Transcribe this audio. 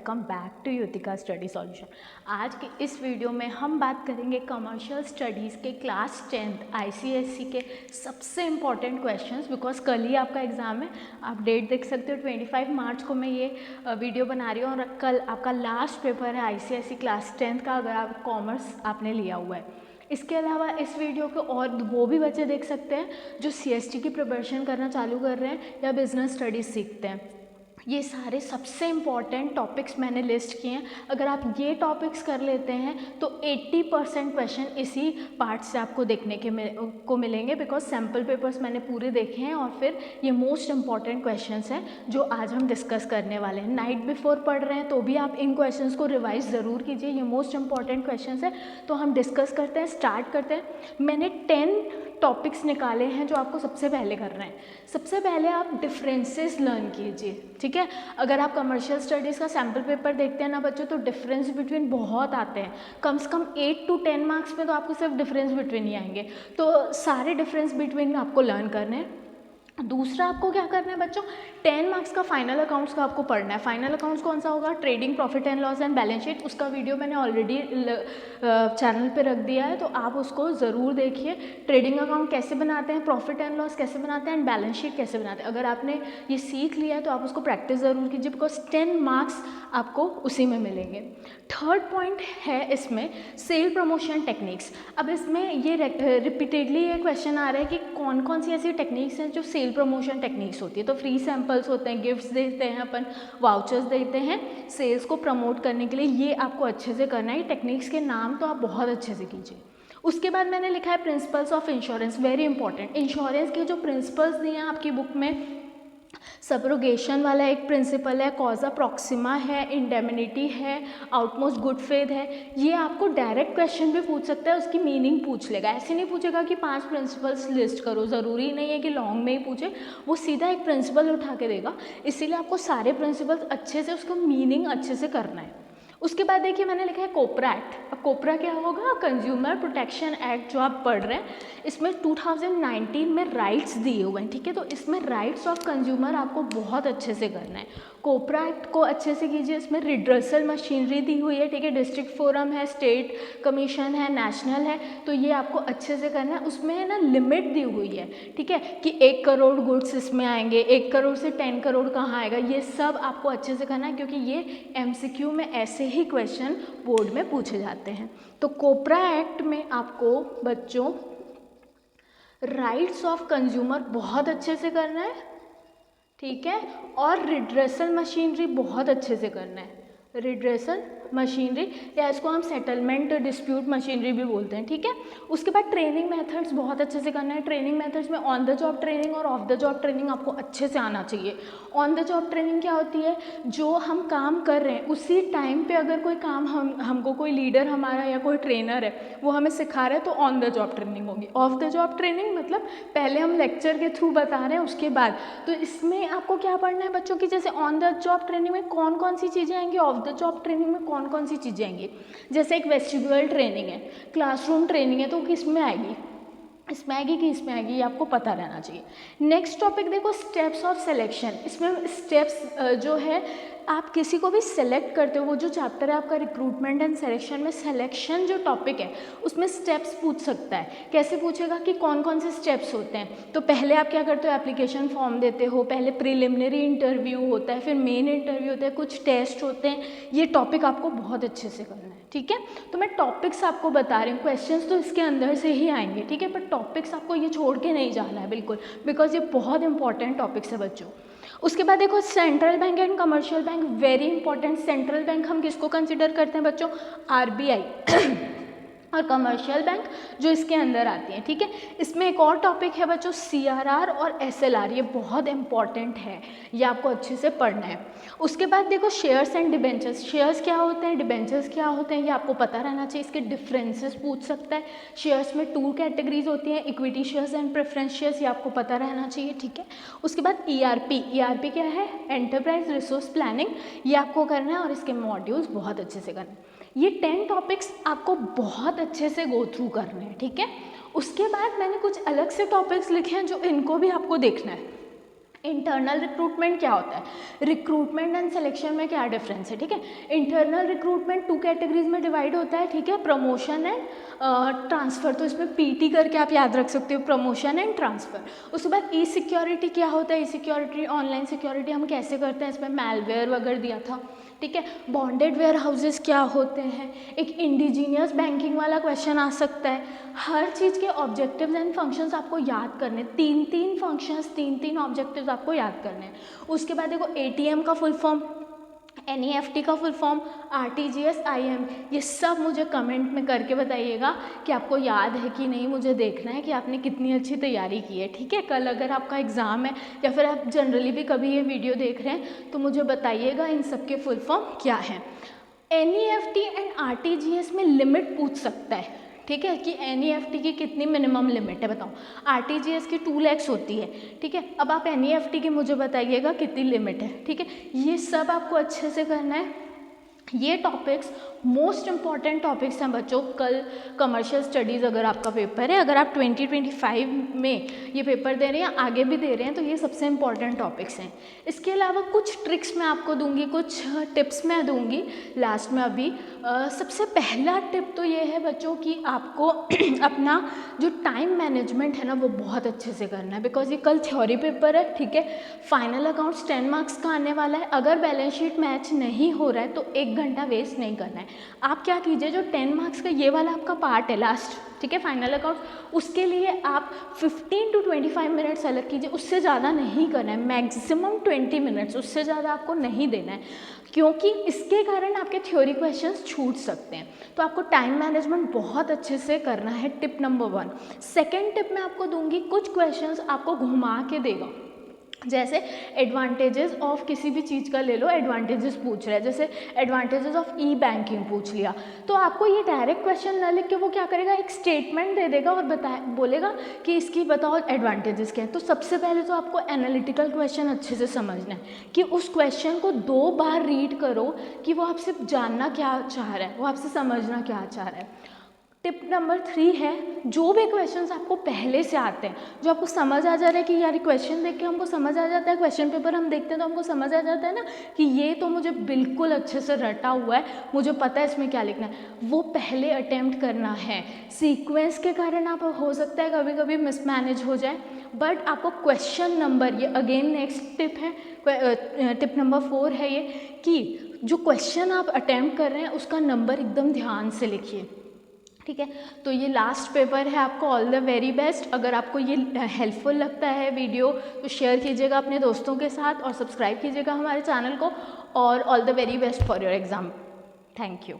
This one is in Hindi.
Welcome back to Yutika study solution. आज की इस वीडियो में हम बात करेंगे कमर्शियल स्टडीज़ के क्लास 10th आईसीएसई के सबसे इम्पॉर्टेंट क्वेश्चंस। बिकॉज कल ही आपका एग्ज़ाम है, आप डेट देख सकते हो 25 मार्च को मैं ये वीडियो बना रही हूँ और कल आपका लास्ट पेपर है आईसीएसई क्लास 10th का, अगर आप कॉमर्स आपने लिया हुआ है। इसके अलावा इस वीडियो को और वो भी बच्चे देख सकते हैं जो सीएसटी की प्रिपरेशन करना चालू कर रहे हैं या बिजनेस स्टडीज़ सीखते हैं। ये सारे सबसे इम्पॉर्टेंट टॉपिक्स मैंने लिस्ट किए हैं। अगर आप ये टॉपिक्स कर लेते हैं तो 80% क्वेश्चन इसी पार्ट से आपको देखने को मिलेंगे। बिकॉज सैम्पल पेपर्स मैंने पूरे देखे हैं और फिर ये मोस्ट इम्पॉर्टेंट क्वेश्चंस हैं जो आज हम डिस्कस करने वाले हैं। नाइट बिफोर पढ़ रहे हैं तो भी आप इन क्वेश्चंस को रिवाइज ज़रूर कीजिए, ये मोस्ट इम्पॉर्टेंट क्वेश्चंस हैं। तो हम डिस्कस करते हैं, स्टार्ट करते हैं। मैंने 10 टॉपिक्स निकाले हैं जो आपको सबसे पहले करना है। सबसे पहले आप डिफरेंसेस लर्न कीजिए, ठीक है। अगर आप कमर्शियल स्टडीज़ का सैम्पल पेपर देखते हैं ना बच्चों, तो डिफरेंस बिटवीन बहुत आते हैं। कम से कम 8 to 10 मार्क्स में तो आपको सिर्फ डिफरेंस बिटवीन ही आएंगे। तो सारे डिफरेंस बिटवीन आपको लर्न करने हैं। दूसरा आपको क्या करना है बच्चों, 10 मार्क्स का फाइनल अकाउंट्स का आपको पढ़ना है। फाइनल अकाउंट्स कौन सा होगा, trading profit and loss and balance sheet. उसका वीडियो मैंने ऑलरेडी चैनल पे रख दिया है, तो आप उसको ज़रूर देखिए। ट्रेडिंग अकाउंट कैसे बनाते हैं, प्रॉफिट एंड लॉस कैसे बनाते हैं एंड बैलेंस शीट कैसे बनाते हैं, अगर आपने ये सीख लिया है तो आप उसको प्रैक्टिस ज़रूर कीजिए। बिकॉज 10 मार्क्स आपको उसी में मिलेंगे। थर्ड पॉइंट है इसमें सेल प्रमोशन टेक्निक्स। अब इसमें ये रिपीटेडली ये क्वेश्चन आ रहा है कि कौन कौन सी ऐसी टेक्निक्स हैं जो सेल प्रमोशन टेक्निक्स होती है। तो फ्री सैम्पल्स होते हैं, गिफ्ट्स देते हैं अपन, वाउचर्स देते हैं सेल्स को प्रमोट करने के लिए। ये आपको अच्छे से करना है। टेक्निक्स के नाम तो आप बहुत अच्छे से कीजिए। उसके बाद मैंने लिखा है principles of insurance, very important. Insurance के जो प्रिंसिपल्स दिए हैं आपकी बुक में, सब्रोगेशन वाला एक प्रिंसिपल है, कॉजा प्रॉक्सिमा है, इंडेमिनिटी है, आउटमोस्ट गुड फेथ है। ये आपको डायरेक्ट क्वेश्चन भी पूछ सकता है, उसकी मीनिंग पूछ लेगा। ऐसे नहीं पूछेगा कि 5 प्रिंसिपल्स लिस्ट करो, ज़रूरी नहीं है कि लॉन्ग में ही पूछे, वो सीधा एक प्रिंसिपल उठा के देगा। इसीलिए आपको सारे प्रिंसिपल्स अच्छे से, उसका मीनिंग अच्छे से करना है। उसके बाद देखिए मैंने लिखा है कोपरा एक्ट। अब कोपरा क्या होगा, कंज्यूमर प्रोटेक्शन एक्ट जो आप पढ़ रहे हैं, इसमें 2019 में राइट्स दिए हुए हैं, ठीक है। तो इसमें राइट्स ऑफ कंज्यूमर आपको बहुत अच्छे से करना है। कोपरा एक्ट को अच्छे से कीजिए। इसमें रिड्रेसल मशीनरी दी हुई है, ठीक है। डिस्ट्रिक्ट फोरम है, स्टेट कमीशन है, नेशनल है, तो ये आपको अच्छे से करना है। उसमें है ना लिमिट दी हुई है, ठीक है, कि 1 करोड़ गुड्स इसमें आएंगे, 1 करोड़ से 10 करोड़ कहाँ आएगा, ये सब आपको अच्छे से करना है, क्योंकि ये एमसीक्यू में ऐसे ही क्वेश्चन बोर्ड में पूछे जाते हैं। तो कोपरा एक्ट में आपको बच्चों राइट्स ऑफ कंज्यूमर बहुत अच्छे से करना है, ठीक है। और रिड्रेसल मशीनरी बहुत अच्छे से करना है। रिड्रेसल मशीनरी, या इसको हम सेटलमेंट डिस्प्यूट मशीनरी भी बोलते हैं, ठीक है। उसके बाद ट्रेनिंग मेथड्स बहुत अच्छे से करना है। ट्रेनिंग मेथड्स में ऑन द जॉब ट्रेनिंग और ऑफ द जॉब ट्रेनिंग आपको अच्छे से आना चाहिए। ऑन द जॉब ट्रेनिंग क्या होती है, जो हम काम कर रहे हैं उसी टाइम पे अगर कोई काम हमको कोई लीडर हमारा या कोई ट्रेनर है वो हमें सिखा रहा है तो ऑन द जॉब ट्रेनिंग होगी। ऑफ द जॉब ट्रेनिंग मतलब पहले हम लेक्चर के थ्रू बता रहे हैं उसके बाद। तो इसमें आपको क्या पढ़ना है बच्चों की, जैसे ऑन द जॉब ट्रेनिंग में कौन कौन सी चीज़ें आएंगी, ऑफ द जॉब ट्रेनिंग में कौन कौन सी चीज़ें आएंगी। जैसे एक वेस्टिब्यूल ट्रेनिंग है, क्लासरूम ट्रेनिंग है, तो किस में आएगी, इसमें आएगी कि इसमें आएगी, ये आपको पता रहना चाहिए। नेक्स्ट टॉपिक देखो स्टेप्स ऑफ सिलेक्शन। इसमें स्टेप्स जो है आप किसी को भी सिलेक्ट करते हो, वो जो चैप्टर है आपका रिक्रूटमेंट एंड सिलेक्शन में, सिलेक्शन जो टॉपिक है उसमें स्टेप्स पूछ सकता है। कैसे पूछेगा कि कौन कौन से स्टेप्स होते हैं। तो पहले आप क्या करते हो, एप्लीकेशन फॉर्म देते हो, पहले प्रिलिमिनरी इंटरव्यू होता है, फिर मेन इंटरव्यू होता है, कुछ टेस्ट होते हैं। ये टॉपिक आपको बहुत अच्छे से करना है, ठीक है। तो मैं टॉपिक्स आपको बता रही हूँ, क्वेश्चंस तो इसके अंदर से ही आएंगे, ठीक है, पर टॉपिक्स आपको ये छोड़ के नहीं जाना है बिल्कुल, बिकॉज ये बहुत इंपॉर्टेंट टॉपिक्स है बच्चों। उसके बाद देखो central bank and commercial bank, very important. Central bank हम किसको कंसिडर करते हैं बच्चों, आरबीआई और कमर्शियल बैंक जो इसके अंदर आती हैं, ठीक है। इसमें एक और टॉपिक है बच्चों सीआरआर और एसएलआर, ये बहुत इंपॉर्टेंट है, ये आपको अच्छे से पढ़ना है। उसके बाद देखो शेयर्स एंड डिबेंचर्स। शेयर्स क्या होते हैं, डिबेंचर्स क्या होते हैं, ये आपको पता रहना चाहिए। इसके डिफरेंसेस पूछ सकता है। शेयर्स में 2 कैटेगरीज होती हैं, equity shares and preference shares, ये आपको पता रहना चाहिए, ठीक है। उसके बाद ईआरपी। ईआरपी क्या है, एंटरप्राइज रिसोर्स प्लानिंग, ये आपको करना है और इसके मॉड्यूल्स बहुत अच्छे से करना है। ये 10 टॉपिक्स आपको बहुत अच्छे से गो थ्रू करने हैं, ठीक है। उसके बाद मैंने कुछ अलग से टॉपिक्स लिखे हैं जो इनको भी आपको देखना है। इंटरनल रिक्रूटमेंट क्या होता है, रिक्रूटमेंट एंड सिलेक्शन में क्या डिफरेंस है, ठीक है। इंटरनल रिक्रूटमेंट 2 कैटेगरीज में डिवाइड होता है, ठीक है, प्रमोशन एंड ट्रांसफ़र। तो इसमें पीटी करके आप याद रख सकते हो, प्रमोशन एंड ट्रांसफ़र। उसके बाद ई सिक्योरिटी क्या होता है, ई सिक्योरिटी ऑनलाइन सिक्योरिटी हम कैसे करते हैं, इसमें मैलवेयर वगैरह दिया था, ठीक है। बॉन्डेड वेयर हाउसेज क्या होते हैं, एक इंडिजीनियस बैंकिंग वाला क्वेश्चन आ सकता है। हर चीज़ के ऑब्जेक्टिव्स एंड फंक्शंस आपको याद करने, 3 फंक्शंस 3 ऑब्जेक्टिव्स आपको याद करने हैं। उसके बाद देखो एटीएम का फुल फॉर्म, एनईएफटी का फुल फॉर्म, आरटीजीएस, आईएम, ये सब मुझे कमेंट में करके बताइएगा कि आपको याद है कि नहीं। मुझे देखना है कि आपने कितनी अच्छी तैयारी की है, ठीक है। कल अगर आपका एग्ज़ाम है या फिर आप जनरली भी कभी ये वीडियो देख रहे हैं तो मुझे बताइएगा इन सब के फुल फॉर्म क्या है। एनईएफटी एंड आरटीजीएस में लिमिट पूछ सकता है, ठीक है, कि एनईएफटी की कितनी मिनिमम लिमिट है बताओ। आरटीजीएस की 2 लाख होती है, ठीक है। अब आप एनईएफटी की मुझे बताइएगा कितनी लिमिट है, ठीक है। ये सब आपको अच्छे से करना है। ये टॉपिक्स मोस्ट इम्पॉर्टेंट टॉपिक्स हैं बच्चों। कल कमर्शियल स्टडीज़ अगर आपका पेपर है, अगर आप 2025 में ये पेपर दे रहे हैं या आगे भी दे रहे हैं, तो ये सबसे इम्पॉर्टेंट टॉपिक्स हैं। इसके अलावा कुछ ट्रिक्स मैं आपको दूंगी, कुछ टिप्स मैं दूंगी लास्ट में अभी। सबसे पहला टिप तो ये है बच्चों कि आपको अपना जो टाइम मैनेजमेंट है ना वो बहुत अच्छे से करना है, बिकॉज ये कल थ्योरी पेपर है, ठीक है। फाइनल अकाउंट्स 10 मार्क्स का आने वाला है। अगर बैलेंस शीट मैच नहीं हो रहा है तो 1 घंटा वेस्ट नहीं करना है। आप क्या कीजिए, जो 10 मार्क्स का ये वाला आपका पार्ट है लास्ट, ठीक है, फाइनल अकाउंट, उसके लिए आप 15 to 25 मिनट्स अलग कीजिए। उससे ज़्यादा नहीं करना है, मैक्सिमम 20 मिनट्स, उससे ज़्यादा आपको नहीं देना है, क्योंकि इसके कारण आपके थ्योरी क्वेश्चंस छूट सकते हैं। तो आपको टाइम मैनेजमेंट बहुत अच्छे से करना है, टिप नंबर 1। सेकेंड टिप मैं आपको दूंगी, कुछ क्वेश्चंस आपको घुमा के देगा। जैसे एडवांटेजेस ऑफ किसी भी चीज़ का ले लो, एडवांटेजेस पूछ रहा है, जैसे एडवांटेजेस ऑफ ई बैंकिंग पूछ लिया, तो आपको ये डायरेक्ट क्वेश्चन ना लिख के वो क्या करेगा, एक स्टेटमेंट दे देगा और बोलेगा कि इसकी बताओ एडवांटेजेस क्या है। तो सबसे पहले तो आपको एनालिटिकल क्वेश्चन अच्छे से समझना है कि उस क्वेश्चन को 2 बार रीड करो कि वो आपसे जानना क्या चाह रहा है, वो आपसे समझना क्या चाह रहा है। टिप नंबर 3 है, जो भी क्वेश्चंस आपको पहले से आते हैं, जो आपको समझ आ जा रहा है कि यार क्वेश्चन देख के हमको समझ आ जाता है, क्वेश्चन पेपर हम देखते हैं तो हमको समझ आ जाता है ना कि ये तो मुझे बिल्कुल अच्छे से रटा हुआ है, मुझे पता है इसमें क्या लिखना है, वो पहले अटेम्प्ट करना है। सीक्वेंस के कारण आप हो सकता है कभी कभी मिसमैनेज हो जाए, बट आपको क्वेश्चन नंबर, ये अगेन नेक्स्ट टिप है, टिप नंबर 4 है ये, कि जो क्वेश्चन आप अटेम्प्ट कर रहे हैं उसका नंबर एकदम ध्यान से लिखिए, ठीक है। तो ये लास्ट पेपर है आपको, ऑल द वेरी बेस्ट। अगर आपको ये हेल्पफुल लगता है वीडियो तो शेयर कीजिएगा अपने दोस्तों के साथ और सब्सक्राइब कीजिएगा हमारे चैनल को, और all the very best for your exam. Thank you.